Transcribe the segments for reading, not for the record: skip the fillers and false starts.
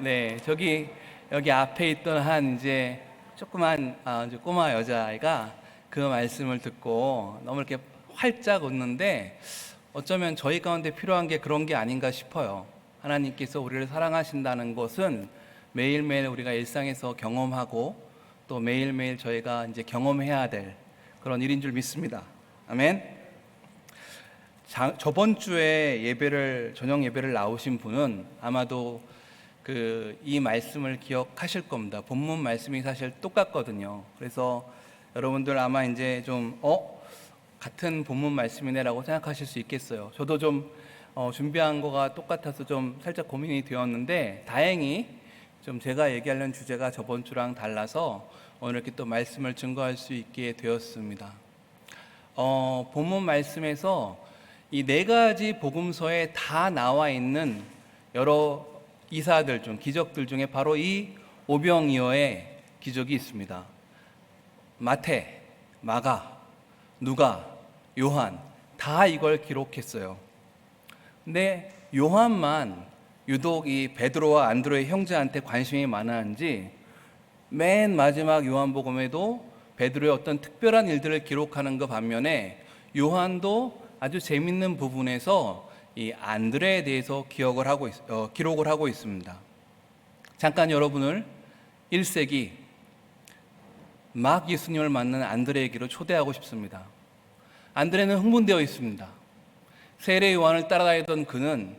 네, 여기 앞에 있던 한 이제 조그만 이제 꼬마 여자아이가 그 말씀을 듣고 너무 이렇게 활짝 웃는데, 어쩌면 저희 가운데 필요한 게 그런 게 아닌가 싶어요. 하나님께서 우리를 사랑하신다는 것은 매일매일 우리가 일상에서 경험하고 또 매일매일 저희가 이제 경험해야 될 그런 일인 줄 믿습니다. 아멘. 저번 주에 저녁 예배를 나오신 분은 아마도 이 말씀을 기억하실 겁니다. 본문 말씀이 사실 똑같거든요. 그래서 여러분들 아마 이제 좀 같은 본문 말씀이네라고 생각하실 수 있겠어요. 저도 좀 준비한 거가 똑같아서 좀 살짝 고민이 되었는데, 다행히 좀 제가 얘기하려는 주제가 저번 주랑 달라서 오늘 이렇게 또 말씀을 증거할 수 있게 되었습니다. 본문 말씀에서 이 4가지 복음서에 다 나와 있는 여러 이사들 중, 기적들 중에 바로 이 오병이어의 기적이 있습니다. 마태, 마가, 누가, 요한 다 이걸 기록했어요. 근데 요한만 유독 이 베드로와 안드레의 형제한테 관심이 많았는지 맨 마지막 요한복음에도 베드로의 어떤 특별한 일들을 기록하는 것 반면에 요한도 아주 재밌는 부분에서 이 안드레에 대해서 기록을 하고 있습니다. 잠깐 여러분을 1세기 막 예수님을 만난 안드레에게로 초대하고 싶습니다. 안드레는 흥분되어 있습니다. 세례 요한을 따라다니던 그는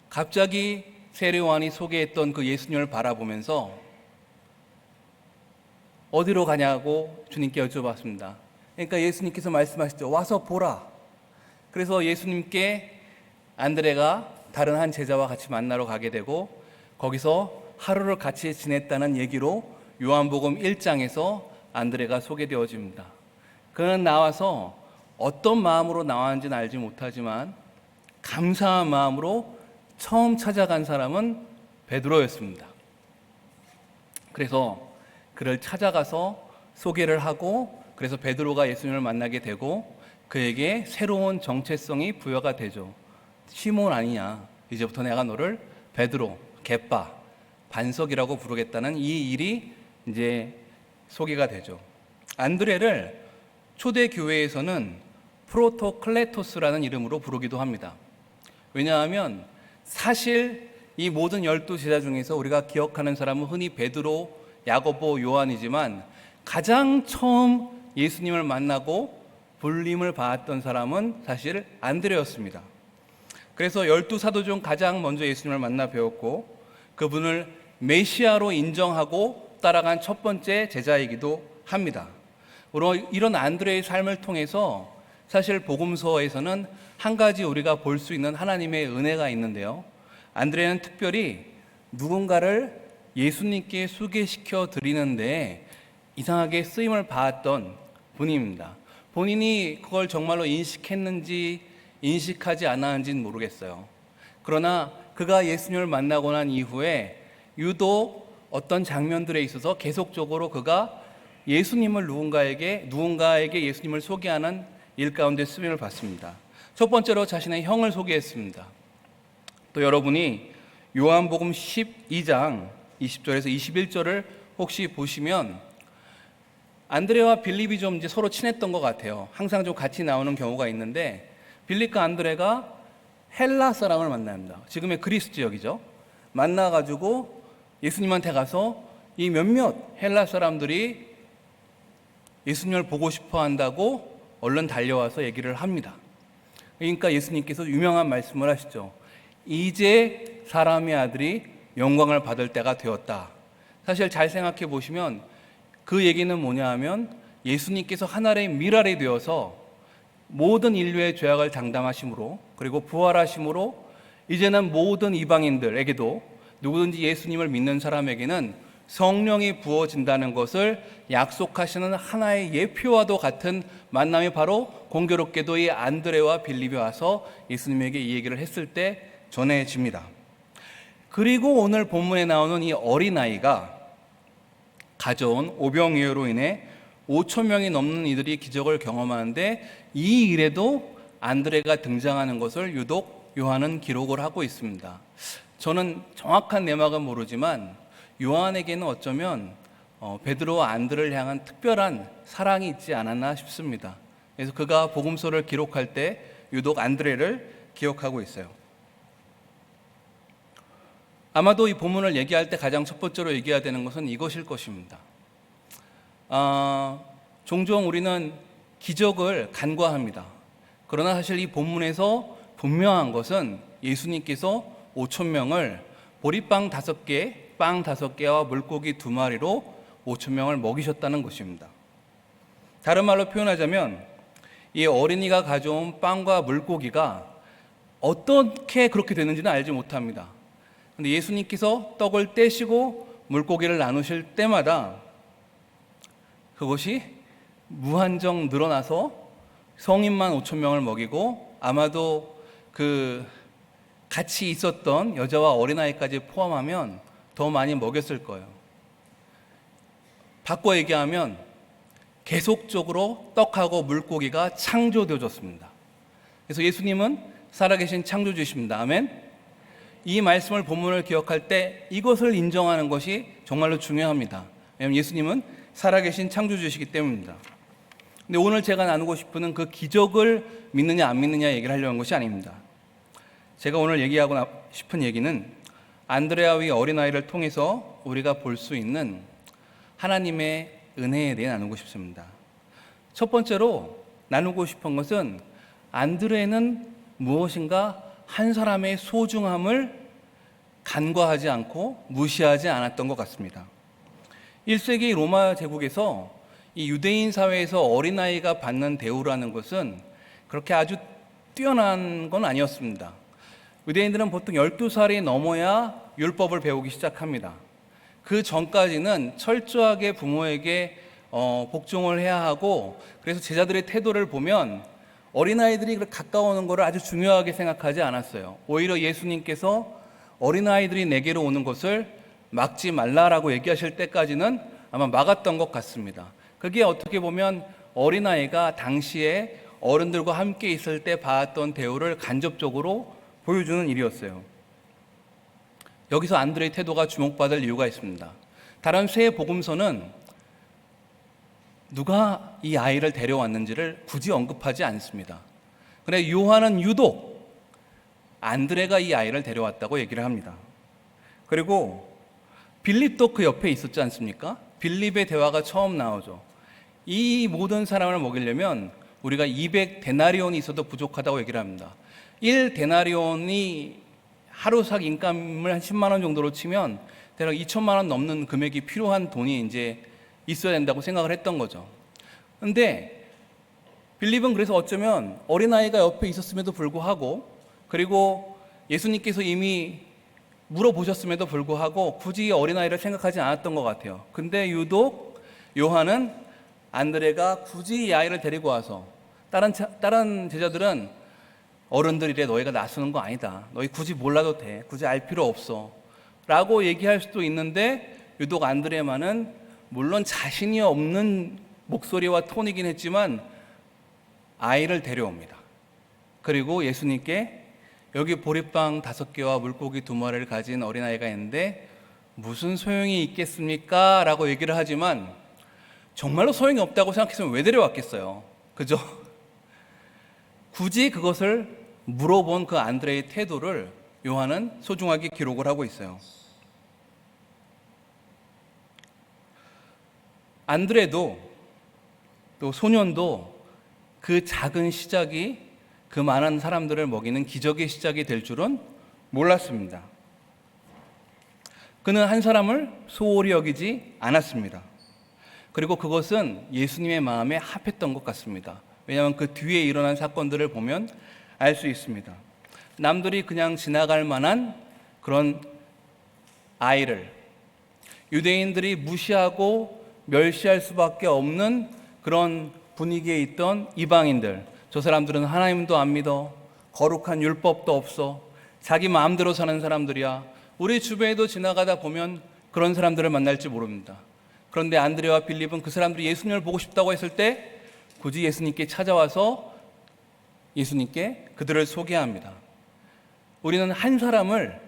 갑자기 세례 요한이 소개했던 그 예수님을 바라보면서 어디로 가냐고 주님께 여쭤봤습니다. 그러니까 예수님께서 말씀하시죠. 와서 보라. 그래서 예수님께 안드레가 다른 한 제자와 같이 만나러 가게 되고, 거기서 하루를 같이 지냈다는 얘기로 요한복음 1장에서 안드레가 소개되어집니다. 그는 나와서 어떤 마음으로 나왔는지는 알지 못하지만 감사한 마음으로 처음 찾아간 사람은 베드로였습니다. 그래서 그를 찾아가서 소개를 하고, 그래서 베드로가 예수님을 만나게 되고 그에게 새로운 정체성이 부여가 되죠. 시몬 아니냐, 이제부터 내가 너를 베드로, 갯바, 반석이라고 부르겠다는 이 일이 이제 소개가 되죠. 안드레를 초대 교회에서는 프로토클레토스라는 이름으로 부르기도 합니다. 왜냐하면 사실 이 모든 12제자 중에서 우리가 기억하는 사람은 흔히 베드로, 야고보, 요한이지만 가장 처음 예수님을 만나고 불림을 받았던 사람은 사실 안드레였습니다. 그래서 12사도 중 가장 먼저 예수님을 만나 배웠고 그분을 메시아로 인정하고 따라간 첫 번째 제자이기도 합니다. 이런 안드레의 삶을 통해서 사실 복음서에서는 한 가지 우리가 볼 수 있는 하나님의 은혜가 있는데요. 안드레는 특별히 누군가를 예수님께 소개시켜 드리는데 이상하게 쓰임을 받았던 분입니다. 본인이 그걸 정말로 인식했는지 인식하지 않았는지는 모르겠어요. 그러나 그가 예수님을 만나고 난 이후에 유독 어떤 장면들에 있어서 계속적으로 그가 예수님을 누군가에게 예수님을 소개하는 일 가운데 쓰임을 받습니다. 첫 번째로 자신의 형을 소개했습니다. 또 여러분이 요한복음 12장 20절에서 21절을 혹시 보시면 안드레와 빌립이 좀 이제 서로 친했던 것 같아요. 항상 좀 같이 나오는 경우가 있는데 빌립과 안드레가 헬라 사람을 만납니다. 지금의 그리스 지역이죠. 만나가지고 예수님한테 가서 이 몇몇 헬라 사람들이 예수님을 보고 싶어 한다고 얼른 달려와서 얘기를 합니다. 그러니까 예수님께서 유명한 말씀을 하시죠. 이제 사람의 아들이 영광을 받을 때가 되었다. 사실 잘 생각해 보시면 그 얘기는 뭐냐 하면 예수님께서 하늘의 미랄이 되어서 모든 인류의 죄악을 장담하심으로, 그리고 부활하심으로 이제는 모든 이방인들에게도 누구든지 예수님을 믿는 사람에게는 성령이 부어진다는 것을 약속하시는 하나의 예표와도 같은 만남이 바로 공교롭게도 이 안드레와 빌립이 와서 예수님에게 이 얘기를 했을 때 전해집니다. 그리고 오늘 본문에 나오는 이 어린아이가 가져온 오병이어로 인해 5천 명이 넘는 이들이 기적을 경험하는데 이 일에도 안드레가 등장하는 것을 유독 요한은 기록을 하고 있습니다. 저는 정확한 내막은 모르지만 요한에게는 어쩌면 베드로와 안드레를 향한 특별한 사랑이 있지 않았나 싶습니다. 그래서 그가 복음서를 기록할 때 유독 안드레를 기억하고 있어요. 아마도 이 본문을 얘기할 때 가장 첫 번째로 얘기해야 되는 것은 이것일 것입니다. 종종 우리는 기적을 간과합니다. 그러나 사실 이 본문에서 분명한 것은 예수님께서 5,000명을 보리빵 5개, 빵 5개와 물고기 2마리로 5,000명을 먹이셨다는 것입니다. 다른 말로 표현하자면 이 어린이가 가져온 빵과 물고기가 어떻게 그렇게 되는지는 알지 못합니다. 근데 예수님께서 떡을 떼시고 물고기를 나누실 때마다 그것이 무한정 늘어나서 성인만 5,000명을 먹이고 아마도 그 같이 있었던 여자와 어린아이까지 포함하면 더 많이 먹였을 거예요. 바꿔 얘기하면 계속적으로 떡하고 물고기가 창조되어졌습니다. 그래서 예수님은 살아계신 창조주이십니다. 아멘. 이 말씀을 본문을 기억할 때 이것을 인정하는 것이 정말로 중요합니다. 왜냐하면 예수님은 살아계신 창조주이시기 때문입니다. 근데 오늘 제가 나누고 싶은 그 기적을 믿느냐 안 믿느냐 얘기를 하려는 것이 아닙니다. 제가 오늘 얘기하고 싶은 얘기는 안드레아의 어린아이를 통해서 우리가 볼 수 있는 하나님의 은혜에 대해 나누고 싶습니다. 첫 번째로 나누고 싶은 것은 안드레는 무엇인가 한 사람의 소중함을 간과하지 않고 무시하지 않았던 것 같습니다. 1세기 로마 제국에서 이 유대인 사회에서 어린아이가 받는 대우라는 것은 그렇게 아주 뛰어난 건 아니었습니다. 유대인들은 보통 12살이 넘어야 율법을 배우기 시작합니다. 그 전까지는 철저하게 부모에게 복종을 해야 하고, 그래서 제자들의 태도를 보면 어린아이들이 가까워오는 것을 아주 중요하게 생각하지 않았어요. 오히려 예수님께서 어린아이들이 내게로 오는 것을 막지 말라라고 얘기하실 때까지는 아마 막았던 것 같습니다. 그게 어떻게 보면 어린아이가 당시에 어른들과 함께 있을 때 받았던 대우를 간접적으로 보여주는 일이었어요. 여기서 안드레의 태도가 주목받을 이유가 있습니다. 다른 세 복음서는 누가 이 아이를 데려왔는지를 굳이 언급하지 않습니다. 그런데 요한은 유독 안드레가 이 아이를 데려왔다고 얘기를 합니다. 그리고 빌립도 그 옆에 있었지 않습니까? 빌립의 대화가 처음 나오죠. 이 모든 사람을 먹이려면 우리가 200데나리온이 있어도 부족하다고 얘기를 합니다. 1데나리온이 하루삭 인감을 한 10만 원 정도로 치면 대략 2천만 원 넘는 금액이 필요한 돈이 이제 있어야 된다고 생각을 했던 거죠. 근데 빌립은 그래서 어쩌면 어린아이가 옆에 있었음에도 불구하고, 그리고 예수님께서 이미 물어보셨음에도 불구하고 굳이 어린아이를 생각하지 않았던 것 같아요. 근데 유독 요한은 안드레가 굳이 이 아이를 데리고 와서, 다른 제자들은 어른들이래 너희가 나서는 거 아니다, 너희 굳이 몰라도 돼, 굳이 알 필요 없어 라고 얘기할 수도 있는데, 유독 안드레만은 물론 자신이 없는 목소리와 톤이긴 했지만 아이를 데려옵니다. 그리고 예수님께 여기 보리빵 5개와 물고기 2마리를 가진 어린아이가 있는데 무슨 소용이 있겠습니까? 라고 얘기를 하지만 정말로 소용이 없다고 생각했으면 왜 데려왔겠어요? 그죠? 굳이 그것을 물어본 그 안드레의 태도를 요한은 소중하게 기록을 하고 있어요. 안드레도 또 소년도 그 작은 시작이 그 많은 사람들을 먹이는 기적의 시작이 될 줄은 몰랐습니다. 그는 한 사람을 소홀히 여기지 않았습니다. 그리고 그것은 예수님의 마음에 합했던 것 같습니다. 왜냐하면 그 뒤에 일어난 사건들을 보면 알 수 있습니다. 남들이 그냥 지나갈 만한 그런 아이를 유대인들이 무시하고 멸시할 수밖에 없는 그런 분위기에 있던 이방인들, 저 사람들은 하나님도 안 믿어, 거룩한 율법도 없어, 자기 마음대로 사는 사람들이야. 우리 주변에도 지나가다 보면 그런 사람들을 만날지 모릅니다. 그런데 안드레와 빌립은 그 사람들이 예수님을 보고 싶다고 했을 때 굳이 예수님께 찾아와서 예수님께 그들을 소개합니다. 우리는 한 사람을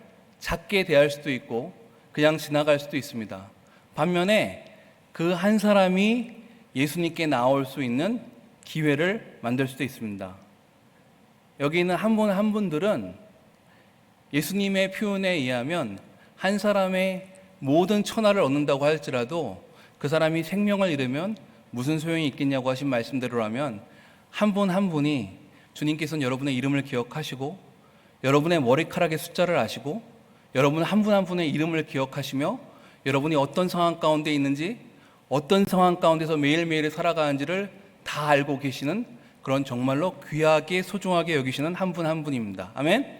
작게 대할 수도 있고 그냥 지나갈 수도 있습니다. 반면에 그 한 사람이 예수님께 나올 수 있는 기회를 만들 수도 있습니다. 여기 있는 한 분 한 분들은 예수님의 표현에 의하면 한 사람의 모든 천하를 얻는다고 할지라도 그 사람이 생명을 잃으면 무슨 소용이 있겠냐고 하신 말씀대로라면 한 분 한 분이 주님께서는 여러분의 이름을 기억하시고 여러분의 머리카락의 숫자를 아시고 여러분 한 분 한 분의 이름을 기억하시며 여러분이 어떤 상황 가운데 있는지 어떤 상황 가운데서 매일매일 살아가는지를 다 알고 계시는 그런 정말로 귀하게 소중하게 여기시는 한 분 한 분입니다. 아멘?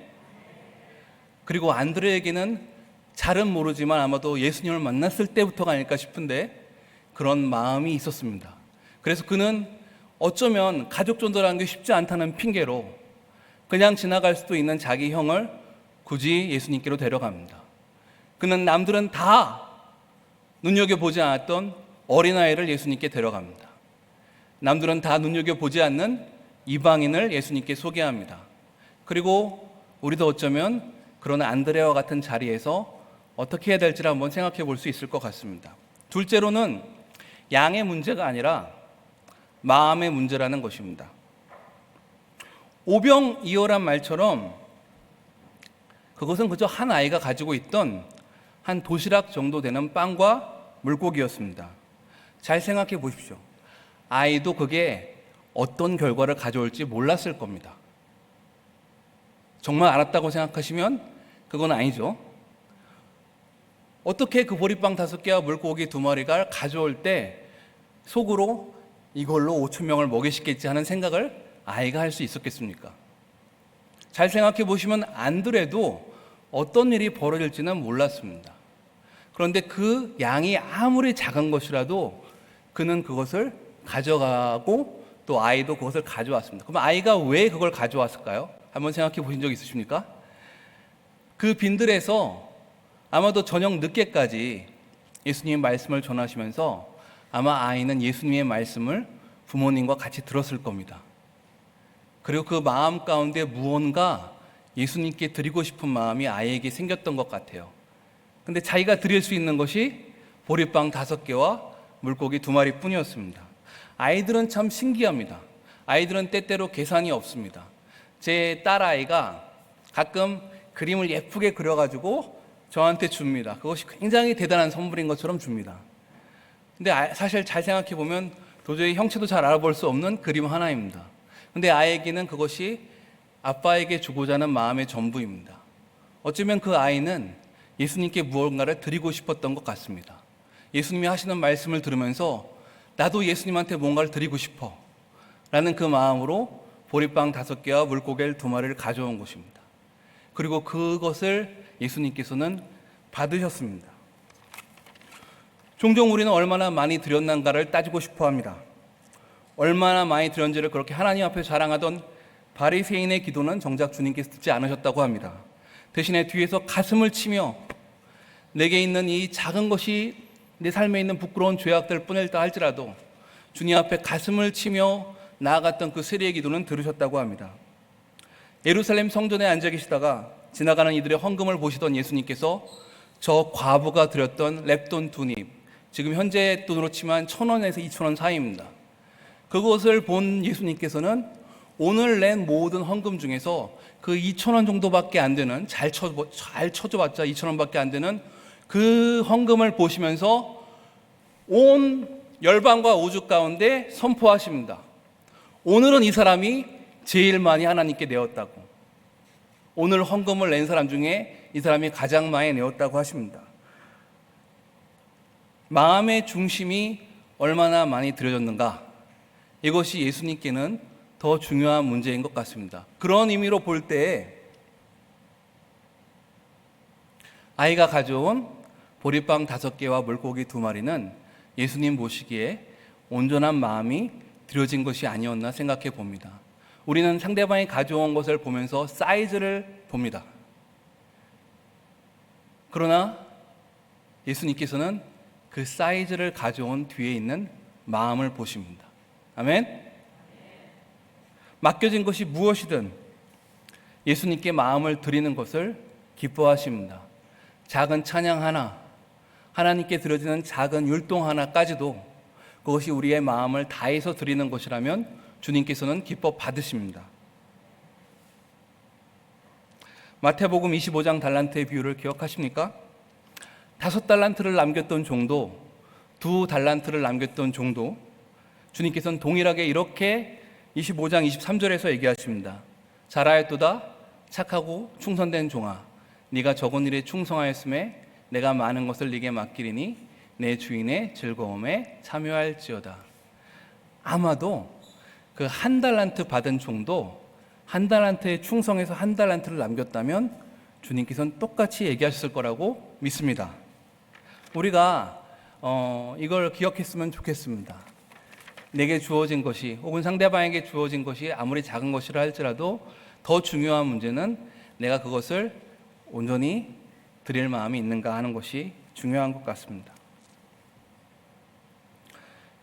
그리고 안드레에게는 잘은 모르지만 아마도 예수님을 만났을 때부터가 아닐까 싶은데 그런 마음이 있었습니다. 그래서 그는 어쩌면 가족 전도라는 게 쉽지 않다는 핑계로 그냥 지나갈 수도 있는 자기 형을 굳이 예수님께로 데려갑니다. 그는 남들은 다 눈여겨보지 않았던 어린아이를 예수님께 데려갑니다. 남들은 다 눈여겨보지 않는 이방인을 예수님께 소개합니다. 그리고 우리도 어쩌면 그런 안드레와 같은 자리에서 어떻게 해야 될지를 한번 생각해 볼 수 있을 것 같습니다. 둘째로는 양의 문제가 아니라 마음의 문제라는 것입니다. 오병이어란 말처럼 그것은 그저 한 아이가 가지고 있던 한 도시락 정도 되는 빵과 물고기였습니다. 잘 생각해 보십시오. 아이도 그게 어떤 결과를 가져올지 몰랐을 겁니다. 정말 알았다고 생각하시면 그건 아니죠. 어떻게 그 보리빵 5개와 물고기 2마리가 가져올 때 속으로 이걸로 5,000명을 먹이시겠지 하는 생각을 아이가 할 수 있었겠습니까? 잘 생각해 보시면 안드레도 어떤 일이 벌어질지는 몰랐습니다. 그런데 그 양이 아무리 작은 것이라도 그는 그것을 가져가고 또 아이도 그것을 가져왔습니다. 그럼 아이가 왜 그걸 가져왔을까요? 한번 생각해 보신 적 있으십니까? 그 빈들에서 아마도 저녁 늦게까지 예수님의 말씀을 전하시면서 아마 아이는 예수님의 말씀을 부모님과 같이 들었을 겁니다. 그리고 그 마음 가운데 무언가 예수님께 드리고 싶은 마음이 아이에게 생겼던 것 같아요. 근데 자기가 드릴 수 있는 것이 보리빵 5개와 물고기 2마리 뿐이었습니다. 아이들은 참 신기합니다. 아이들은 때때로 계산이 없습니다. 제 딸아이가 가끔 그림을 예쁘게 그려가지고 저한테 줍니다. 그것이 굉장히 대단한 선물인 것처럼 줍니다. 근데 사실 잘 생각해 보면 도저히 형체도 잘 알아볼 수 없는 그림 하나입니다. 근데 아이에게는 그것이 아빠에게 주고자 하는 마음의 전부입니다. 어쩌면 그 아이는 예수님께 무언가를 드리고 싶었던 것 같습니다. 예수님이 하시는 말씀을 들으면서 나도 예수님한테 뭔가를 드리고 싶어 라는 그 마음으로 보리빵 5개와 물고기 2마리를 가져온 것입니다. 그리고 그것을 예수님께서는 받으셨습니다. 종종 우리는 얼마나 많이 드렸는가를 따지고 싶어 합니다. 얼마나 많이 드렸는지를 그렇게 하나님 앞에 자랑하던 바리새인의 기도는 정작 주님께서 듣지 않으셨다고 합니다. 대신에 뒤에서 가슴을 치며 내게 있는 이 작은 것이 내 삶에 있는 부끄러운 죄악들 뿐이다 할지라도 주님 앞에 가슴을 치며 나아갔던 그 세리의 기도는 들으셨다고 합니다. 예루살렘 성전에 앉아 계시다가 지나가는 이들의 헌금을 보시던 예수님께서 저 과부가 드렸던 렙돈 2닙, 지금 현재 돈으로 치면 1,000원에서 2,000원 사이입니다. 그것을 본 예수님께서는 오늘 낸 모든 헌금 중에서 그 2,000원 정도밖에 안 되는, 잘 쳐줘봤자 2,000원밖에 안 되는 그 헌금을 보시면서 온 열방과 우주 가운데 선포하십니다. 오늘은 이 사람이 제일 많이 하나님께 내었다고. 오늘 헌금을 낸 사람 중에 이 사람이 가장 많이 내었다고 하십니다. 마음의 중심이 얼마나 많이 들여졌는가, 이것이 예수님께는 더 중요한 문제인 것 같습니다. 그런 의미로 볼 때 아이가 가져온 보리빵 5개와 물고기 2마리는 예수님 보시기에 온전한 마음이 드려진 것이 아니었나 생각해 봅니다. 우리는 상대방이 가져온 것을 보면서 사이즈를 봅니다. 그러나 예수님께서는 그 사이즈를 가져온 뒤에 있는 마음을 보십니다. 아멘? 맡겨진 것이 무엇이든 예수님께 마음을 드리는 것을 기뻐하십니다. 작은 찬양 하나, 하나님께 드려지는 작은 율동 하나까지도 그것이 우리의 마음을 다해서 드리는 것이라면 주님께서는 기뻐 받으십니다. 마태복음 25장 달란트의 비유를 기억하십니까? 5달란트를 남겼던 종도, 2달란트를 남겼던 종도, 주님께서는 동일하게 이렇게 25장 23절에서 얘기하십니다. 잘하였도다 착하고 충성된 종아, 네가 적은 일에 충성하였음에 내가 많은 것을 네게 맡기리니 내 주인의 즐거움에 참여할지어다. 아마도 그 1달란트 받은 종도 1달란트에 충성해서 1달란트를 남겼다면 주님께서는 똑같이 얘기하셨을 거라고 믿습니다. 우리가 이걸 기억했으면 좋겠습니다. 내게 주어진 것이 혹은 상대방에게 주어진 것이 아무리 작은 것이라 할지라도 더 중요한 문제는 내가 그것을 온전히 드릴 마음이 있는가 하는 것이 중요한 것 같습니다.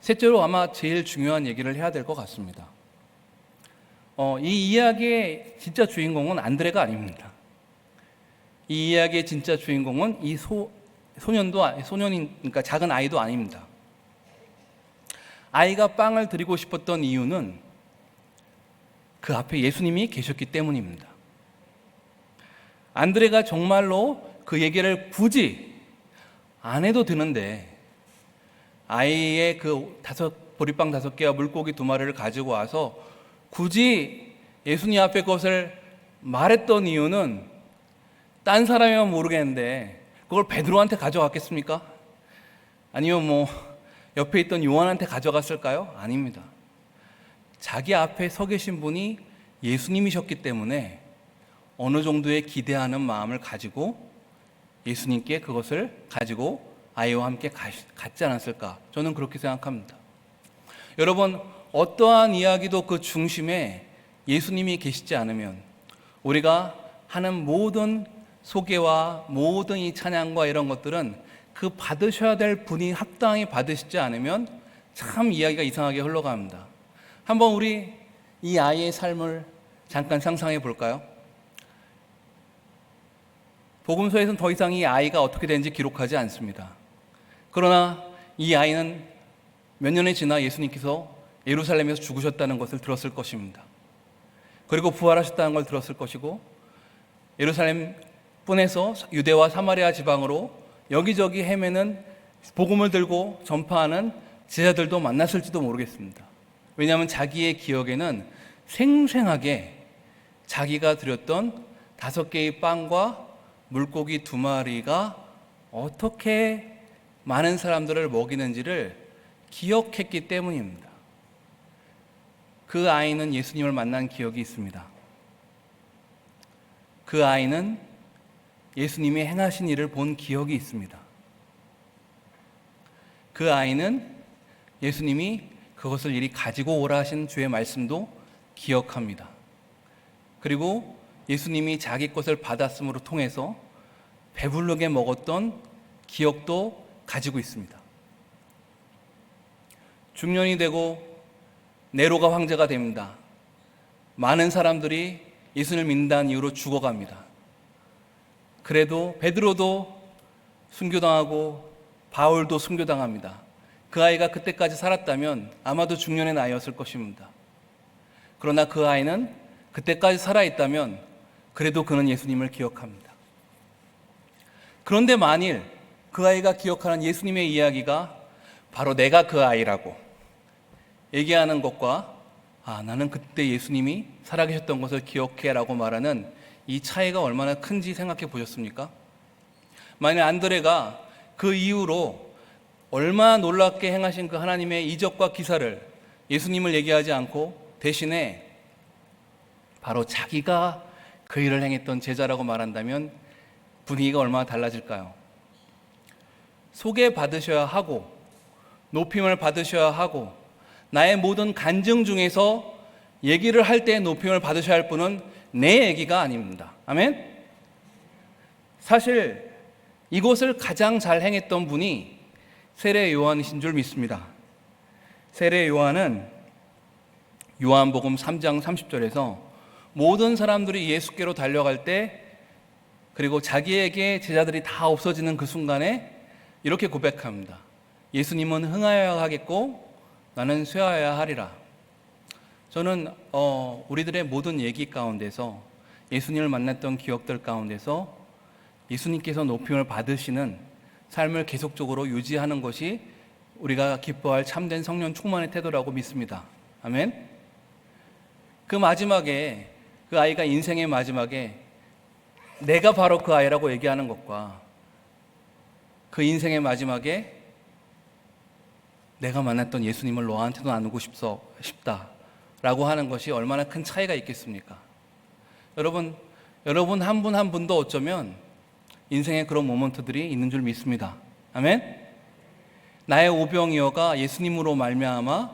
셋째로 아마 제일 중요한 얘기를 해야 될 것 같습니다. 이 이야기의 진짜 주인공은 안드레가 아닙니다. 이 이야기의 진짜 주인공은 이 그러니까 작은 아이도 아닙니다. 아이가 빵을 드리고 싶었던 이유는 그 앞에 예수님이 계셨기 때문입니다. 안드레가 정말로 그 얘기를 굳이 안 해도 되는데 아이의 그 보리빵 5개와 물고기 2마리를 가지고 와서 굳이 예수님 앞에 그것을 말했던 이유는 딴 사람이면 모르겠는데 그걸 베드로한테 가져갔겠습니까? 아니면 옆에 있던 요한한테 가져갔을까요? 아닙니다. 자기 앞에 서 계신 분이 예수님이셨기 때문에 어느 정도의 기대하는 마음을 가지고 예수님께 그것을 가지고 아이와 함께 갔지 않았을까? 저는 그렇게 생각합니다. 여러분, 어떠한 이야기도 그 중심에 예수님이 계시지 않으면 우리가 하는 모든 소개와 모든 이 찬양과 이런 것들은 그 받으셔야 될 분이 합당히 받으시지 않으면 참 이야기가 이상하게 흘러갑니다. 한번 우리 이 아이의 삶을 잠깐 상상해 볼까요? 복음서에서는 더 이상 이 아이가 어떻게 되는지 기록하지 않습니다. 그러나 이 아이는 몇 년이 지나 예수님께서 예루살렘에서 죽으셨다는 것을 들었을 것입니다. 그리고 부활하셨다는 걸 들었을 것이고 예루살렘 뿐에서 유대와 사마리아 지방으로 여기저기 헤매는 복음을 들고 전파하는 제자들도 만났을지도 모르겠습니다. 왜냐하면 자기의 기억에는 생생하게 자기가 드렸던 5개의 빵과 물고기 2마리가 어떻게 많은 사람들을 먹이는지를 기억했기 때문입니다. 그 아이는 예수님을 만난 기억이 있습니다. 그 아이는 예수님이 행하신 일을 본 기억이 있습니다. 그 아이는 예수님이 그것을 이리 가지고 오라 하신 주의 말씀도 기억합니다. 그리고 예수님이 자기 것을 받았음으로 통해서 배부르게 먹었던 기억도 가지고 있습니다. 중년이 되고 네로가 황제가 됩니다. 많은 사람들이 예수님을 믿는다는 이유로 죽어갑니다. 그래도 베드로도 순교당하고 바울도 순교당합니다. 그 아이가 그때까지 살았다면 아마도 중년의 나이였을 것입니다. 그러나 그 아이는 그때까지 살아있다면 그래도 그는 예수님을 기억합니다. 그런데 만일 그 아이가 기억하는 예수님의 이야기가 바로 내가 그 아이라고 얘기하는 것과 나는 그때 예수님이 살아계셨던 것을 기억해 라고 말하는 이 차이가 얼마나 큰지 생각해 보셨습니까? 만일 안드레가 그 이후로 얼마나 놀랍게 행하신 그 하나님의 이적과 기사를 예수님을 얘기하지 않고 대신에 바로 자기가 그 일을 행했던 제자라고 말한다면 분위기가 얼마나 달라질까요? 소개받으셔야 하고 높임을 받으셔야 하고 나의 모든 간증 중에서 얘기를 할 때 높임을 받으셔야 할 분은 내 얘기가 아닙니다. 아멘? 사실 이것을 가장 잘 행했던 분이 세례 요한이신 줄 믿습니다. 세례 요한은 요한복음 3장 30절에서 모든 사람들이 예수께로 달려갈 때 그리고 자기에게 제자들이 다 없어지는 그 순간에 이렇게 고백합니다. 예수님은 흥하여야 하겠고 나는 쇠하여야 하리라. 저는 우리들의 모든 얘기 가운데서 예수님을 만났던 기억들 가운데서 예수님께서 높임을 받으시는 삶을 계속적으로 유지하는 것이 우리가 기뻐할 참된 성령 충만의 태도라고 믿습니다. 아멘. 그 마지막에 그 아이가 인생의 마지막에 내가 바로 그 아이라고 얘기하는 것과 그 인생의 마지막에 내가 만났던 예수님을 너한테도 나누고 싶다라고 하는 것이 얼마나 큰 차이가 있겠습니까? 여러분 한 분 한 분도 어쩌면 인생에 그런 모먼트들이 있는 줄 믿습니다. 아멘. 나의 오병이어가 예수님으로 말미암아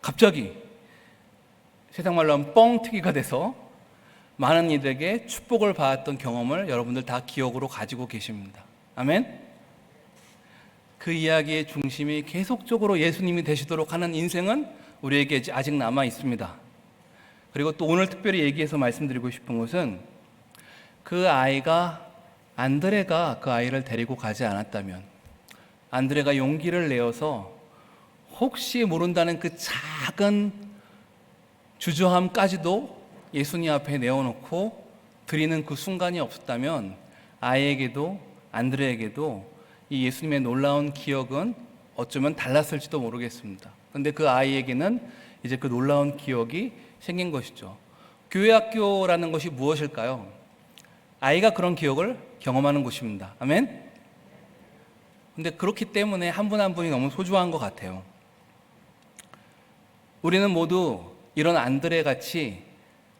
갑자기 세상 말로 하면 뻥튀기가 돼서 많은 이들에게 축복을 받았던 경험을 여러분들 다 기억으로 가지고 계십니다. 아멘. 그 이야기의 중심이 계속적으로 예수님이 되시도록 하는 인생은 우리에게 아직 남아 있습니다. 그리고 또 오늘 특별히 얘기해서 말씀드리고 싶은 것은 그 아이가 안드레가 그 아이를 데리고 가지 않았다면, 안드레가 용기를 내어서 혹시 모른다는 그 작은 주저함까지도 예수님 앞에 내어놓고 드리는 그 순간이 없었다면 아이에게도 안드레에게도 이 예수님의 놀라운 기억은 어쩌면 달랐을지도 모르겠습니다. 그런데 그 아이에게는 이제 그 놀라운 기억이 생긴 것이죠. 교회 학교라는 것이 무엇일까요? 아이가 그런 기억을 경험하는 곳입니다. 아멘. 근데 그렇기 때문에 한 분 한 분이 너무 소중한 것 같아요. 우리는 모두 이런 안드레 같이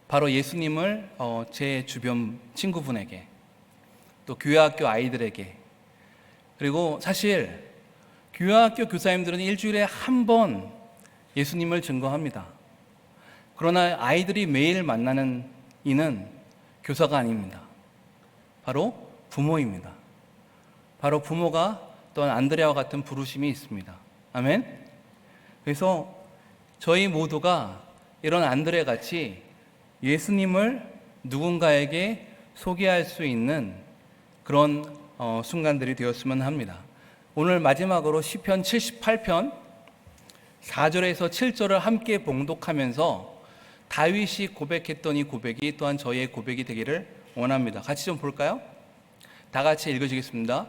바로 예수님을 제 주변 친구분에게, 또 교회학교 아이들에게, 그리고 사실 교회학교 교사님들은 일주일에 한 번 예수님을 증거합니다. 그러나 아이들이 매일 만나는 이는 교사가 아닙니다. 바로 부모입니다. 바로 부모가 또한 안드레와 같은 부르심이 있습니다. 아멘. 그래서 저희 모두가 이런 안드레 같이 예수님을 누군가에게 소개할 수 있는 그런 순간들이 되었으면 합니다. 오늘 마지막으로 시편 78편 4절에서 7절을 함께 봉독하면서 다윗이 고백했던 이 고백이 또한 저희의 고백이 되기를 원합니다. 같이 좀 볼까요? 다 같이 읽으시겠습니다.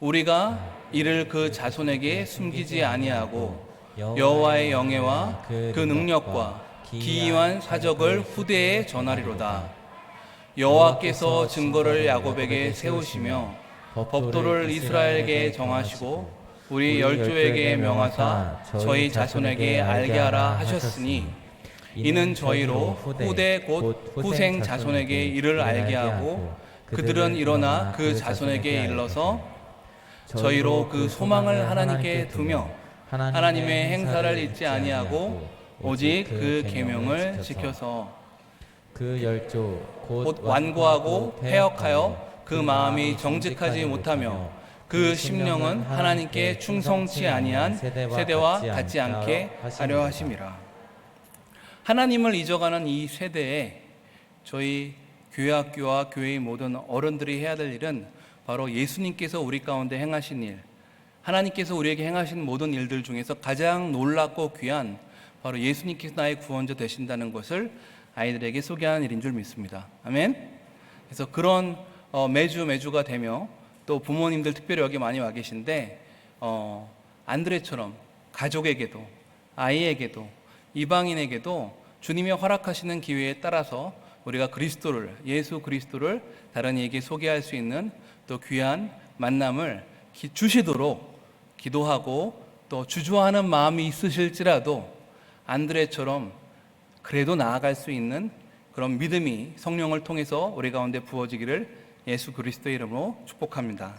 우리가 이를 그 자손에게 숨기지 아니하고 여호와의 영예와 그 능력과 기이한 사적을 후대에 전하리로다. 여호와께서 증거를 야곱에게 세우시며 법도를 이스라엘에게 정하시고 우리 열조에게 명하사 저희 자손에게 알게 하라 하셨으니 이는 저희로 후대 곧 후생 자손에게 이를 알게 하고 그들은 일어나 그 자손에게 일러서 저희로 그 소망을 하나님께 두며 하나님의 행사를 잊지 아니하고 오직 그 계명을 지켜서 그 열조 곧 완고하고 패역하여 그 마음이 정직하지 못하며 그 심령은 하나님께 충성치 아니한 세대와 같지 않게 하려 하심이라. 하나님을 잊어가는 이 세대에 저희 교회학교와 교회의 모든 어른들이 해야 될 일은 바로 예수님께서 우리 가운데 행하신 일, 하나님께서 우리에게 행하신 모든 일들 중에서 가장 놀랍고 귀한 바로 예수님께서 나의 구원자 되신다는 것을 아이들에게 소개하는 일인 줄 믿습니다. 아멘. 그래서 그런 매주가 되며 또 부모님들 특별히 여기 많이 와 계신데 안드레처럼 가족에게도 아이에게도 이방인에게도 주님이 허락하시는 기회에 따라서 우리가 예수 그리스도를 다른 이에게 소개할 수 있는 또 귀한 만남을 주시도록 기도하고 또 주저하는 마음이 있으실지라도 안드레처럼 그래도 나아갈 수 있는 그런 믿음이 성령을 통해서 우리 가운데 부어지기를 예수 그리스도의 이름으로 축복합니다.